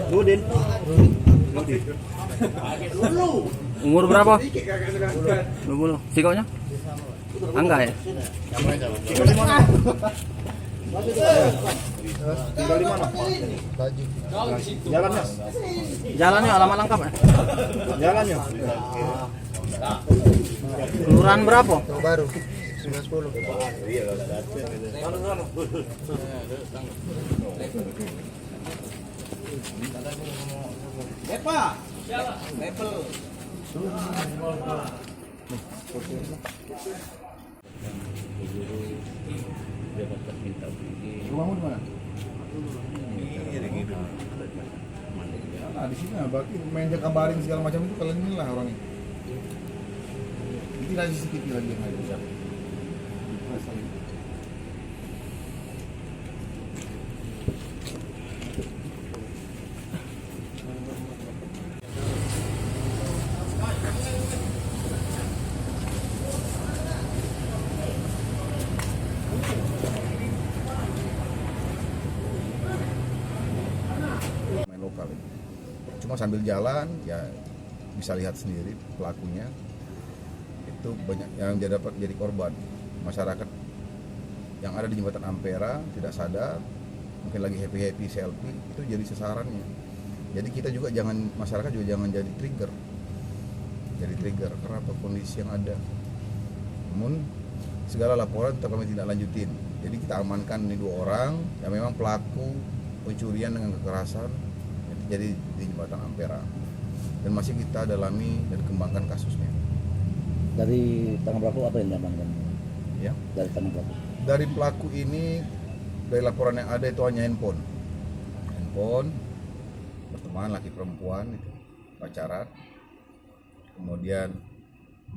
Nudin. Umur berapa? 20. Sikonya? Angga ya? Tinggal di mana? Jalannya. Jalannya alamat lengkap ya? Jalannya. Kelurahan berapa? Baru 910. Epa. Apple. Rumahmu di mana? Nah, di sini berarti main jaga baring segala macam itu kalian inilah orangnya. Ini lagi CCTV lagi yang ada. Main lokal ini. Cuma sambil jalan ya bisa lihat sendiri pelakunya itu banyak yang dia dapat jadi korban. Masyarakat yang ada di jembatan Ampera tidak sadar, mungkin lagi happy selfie, itu jadi sasarannya. Jadi kita juga masyarakat juga jangan jadi trigger karena apa kondisi yang ada. Namun segala laporan tetap kami tidak lanjutin. Jadi kita amankan ini 2 orang yang memang pelaku pencurian dengan kekerasan jadi di jembatan Ampera, dan masih kita dalami dan kembangkan kasusnya. Dari tangan pelaku apa yang diamankan? Ya. Dari tangan pelaku. Dari pelaku ini, dari laporan yang ada itu hanya handphone, berteman laki perempuan itu pacaran. Kemudian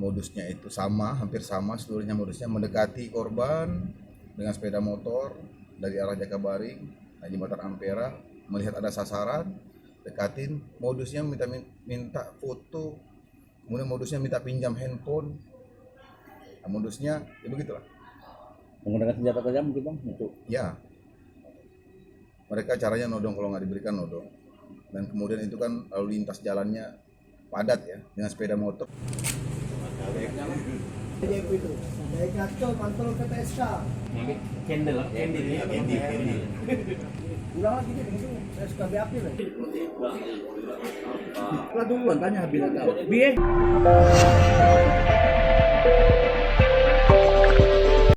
modusnya itu hampir sama seluruhnya modusnya mendekati korban dengan sepeda motor dari arah Jakabaring, jembatan Ampera, melihat ada sasaran, dekatin, modusnya minta foto, kemudian modusnya minta pinjam handphone. Nah, modusnya ya begitulah. Menggunakan senjata tajam mungkin bang untuk? Ya, mereka caranya nodong, kalau nggak diberikan nodong. Dan kemudian itu kan lalu lintas jalannya padat ya dengan sepeda motor. Baik ngaco pantol ke PSK. Candle. Ulang lagi deh itu SKB api lah. Lah duluan tanya bila tahu. Biar